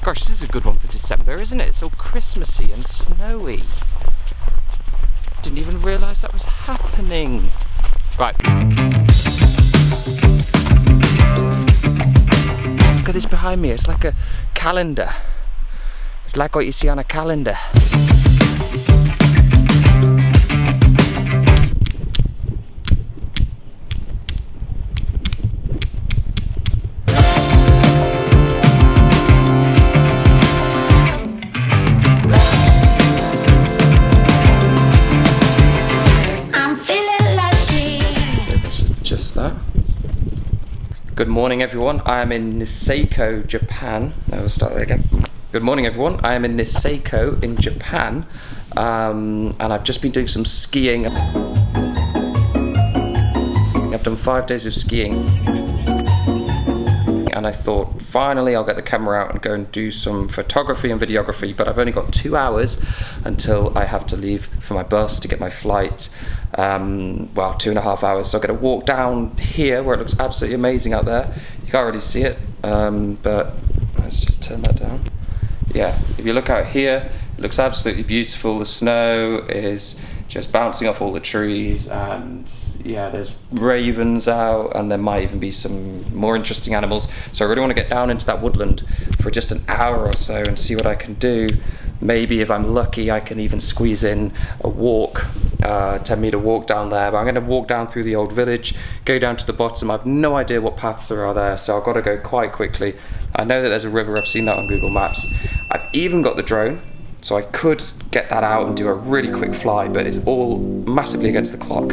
Gosh, this is a good one for December, isn't it? It's all Christmassy and snowy. Didn't even realise that was happening. Right. Look at this behind me. It's like a calendar. It's like what you see on a calendar. Good morning everyone, I am in Niseko, Japan. I will start that again. Good morning everyone, I am in Niseko in Japan, and I've just been doing some skiing. I've done 5 days of skiing, and I thought finally I'll get the camera out and go and do some photography and videography, but I've only got 2 hours until I have to leave for my bus to get my flight. Well, 2.5 hours, so I'm going to walk down here where it looks absolutely amazing out there. You can't really see it, but let's just turn that down. Yeah, if you look out here, it looks absolutely beautiful. The snow is just bouncing off all the trees, and yeah, there's ravens out, and there might even be some more interesting animals. So I really want to get down into that woodland for just an hour or so and see what I can do. Maybe if I'm lucky, I can even squeeze in a walk, 10 metre walk down there. But I'm going to walk down through the old village, go down to the bottom. I have no idea what paths are there, so I've got to go quite quickly. I know that there's a river, I've seen that on Google Maps. I've even got the drone, so I could get that out and do a really quick fly, but it's all massively against the clock.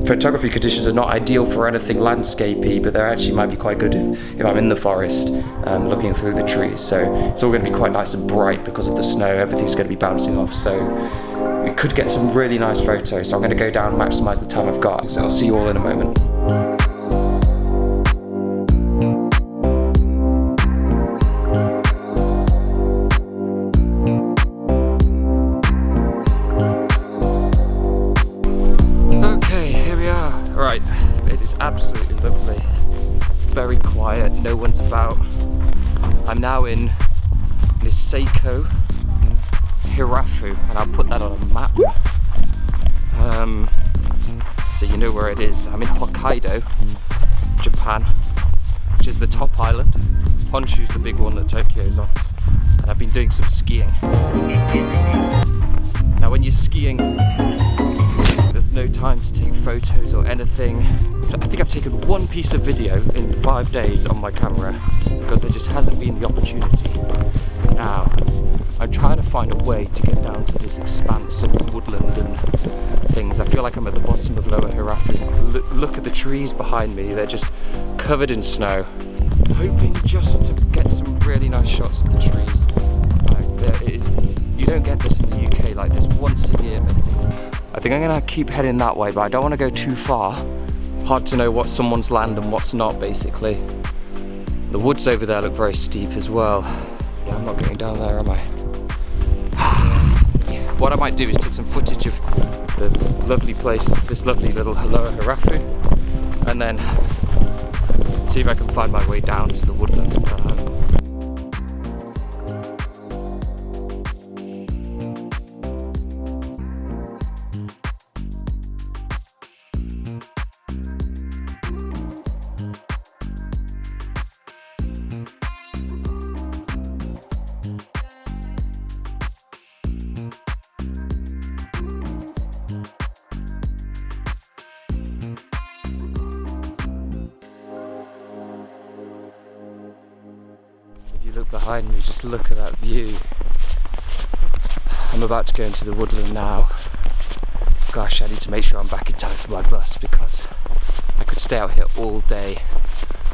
Photography conditions are not ideal for anything landscapey, but they actually might be quite good if I'm in the forest and looking through the trees. So it's all going to be quite nice and bright because of the snow. Everything's going to be bouncing off, so we could get some really nice photos. So I'm going to go down and maximise the time I've got. So I'll see you all in a moment. Absolutely lovely, very quiet, no one's about. I'm now in Niseko Hirafu, and I'll put that on a map so you know where it is. I'm in Hokkaido, Japan, which is the top island. Honshu's the big one that Tokyo's on, and I've been doing some skiing. Now when you're skiing, there's no time to take photos or anything. I think I've taken one piece of video in 5 days on my camera because there just hasn't been the opportunity. Now, I'm trying to find a way to get down to this expanse of woodland and things. I feel like I'm at the bottom of Lower Hirafu. Look at the trees behind me, they're just covered in snow. I'm hoping just to get some really nice shots of the trees. You don't get this in the UK like this once a year maybe. I think I'm going to keep heading that way, but I don't want to go too far. Hard to know what's someone's land and what's not, basically. The woods over there look very steep as well. Yeah, I'm not going down there, am I? What I might do is take some footage of the lovely place, this lovely little Lower Hirafu, and then see if I can find my way down to the woodland. Look behind me, just look at that view. I'm about to go into the woodland now. Gosh, I need to make sure I'm back in time for my bus because I could stay out here all day.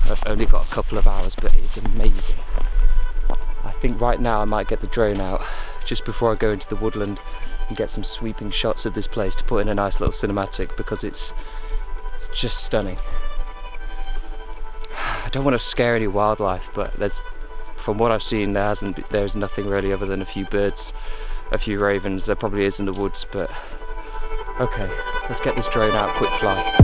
I've only got a couple of hours, but it's amazing. I think right now I might get the drone out just before I go into the woodland and get some sweeping shots of this place to put in a nice little cinematic because it's just stunning. I don't want to scare any wildlife, but from what I've seen, there's nothing really other than a few birds, a few ravens. There probably is in the woods, but okay, let's get this drone out, quick fly.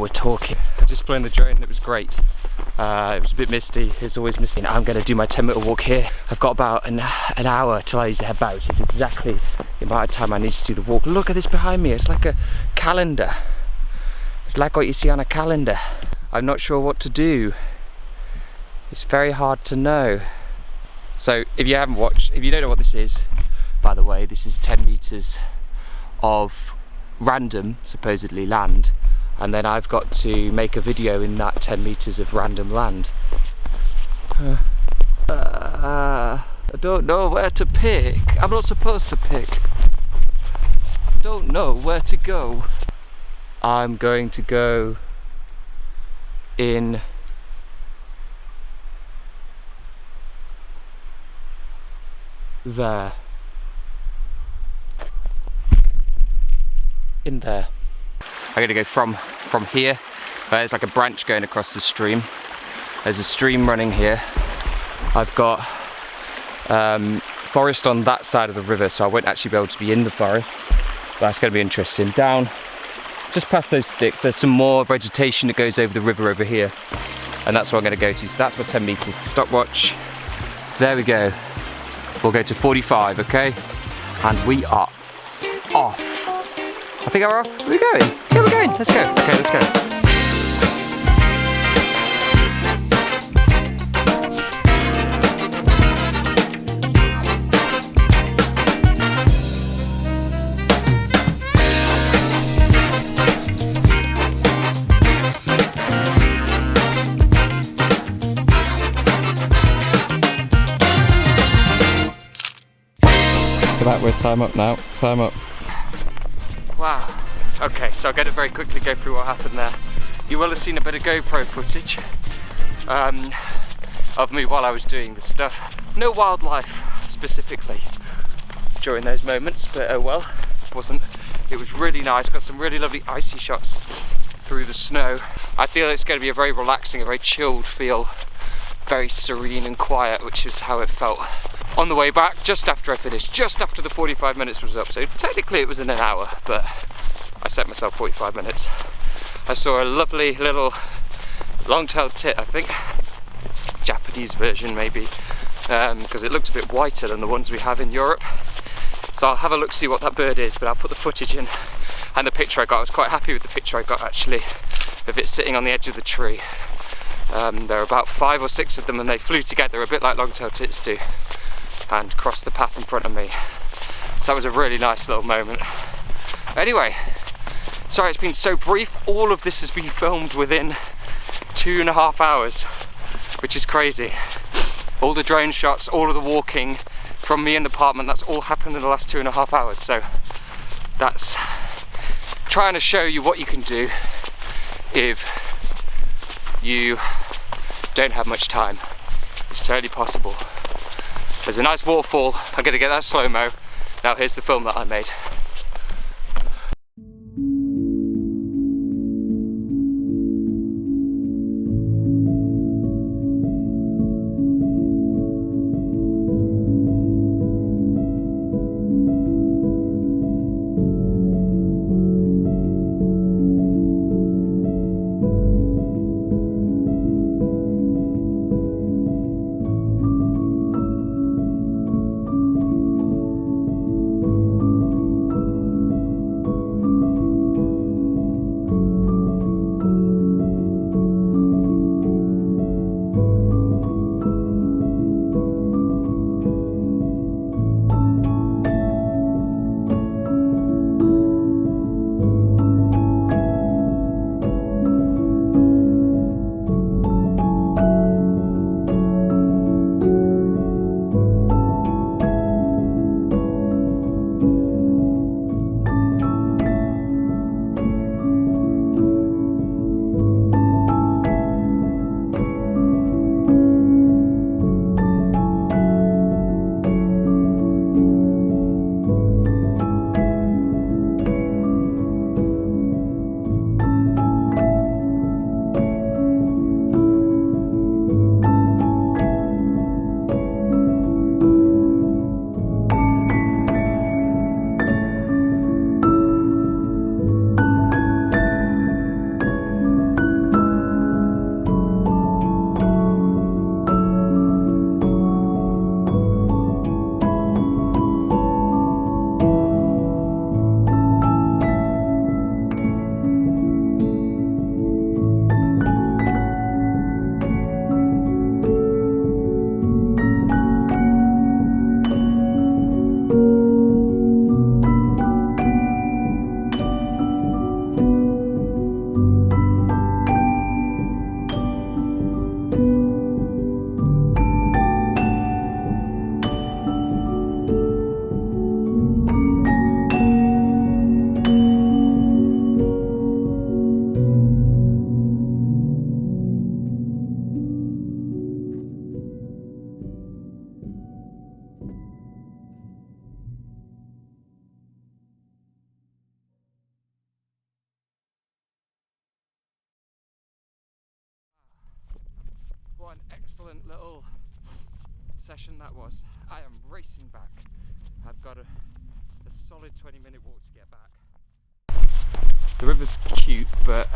we're talking. I just flew in the drone and it was great. It was a bit misty, it's always misty. Now I'm going to do my 10 metre walk here. I've got about an hour till I head back, which is exactly the amount of time I need to do the walk. Look at this behind me, it's like a calendar. It's like what you see on a calendar. I'm not sure what to do. It's very hard to know. So if you haven't watched, if you don't know what this is, by the way, this is 10 metres of random, supposedly, land, and then I've got to make a video in that 10 metres of random land. I don't know where to pick. I'm not supposed to pick. I don't know where to go. I'm going to go in there. In there. I'm going to go from here. There's like a branch going across the stream. There's a stream running here. I've got forest on that side of the river, so I won't actually be able to be in the forest. But that's going to be interesting. Down, just past those sticks, there's some more vegetation that goes over the river over here. And that's what I'm going to go to. So that's my 10 metres. Stopwatch. There we go. We'll go to 45, okay? And we are off. I think we're off. Are we going? Yeah, we're going. Let's go. Okay, let's go. That we're time up now. Time up. Wow. Okay, so I'm going to very quickly go through what happened there. You will have seen a bit of GoPro footage of me while I was doing this stuff. No wildlife specifically during those moments, but oh well. It was really nice. Got some really lovely icy shots through the snow. I feel it's going to be a very relaxing, a very chilled feel, very serene and quiet, which is how it felt on the way back, just after I finished, just after the 45 minutes was up. So technically it was in an hour, but I set myself 45 minutes. I saw a lovely little long-tailed tit, I think, Japanese version maybe, because it looked a bit whiter than the ones we have in Europe. So I'll have a look, see what that bird is, but I'll put the footage in and the picture I got. I was quite happy with the picture I got actually, of it sitting on the edge of the tree. There are about 5 or 6 of them and they flew together, a bit like long-tailed tits do, and crossed the path in front of me. So that was a really nice little moment. Anyway, sorry it's been so brief. All of this has been filmed within 2.5 hours, which is crazy. All the drone shots, all of the walking from me in the apartment, that's all happened in the last 2.5 hours. So that's trying to show you what you can do if you don't have much time. It's totally possible. There's a nice waterfall. I'm going to get that slow-mo. Now here's the film that I made. excellent little session that was. I am racing back. I've got a solid 20-minute walk to get back. The river's cute, but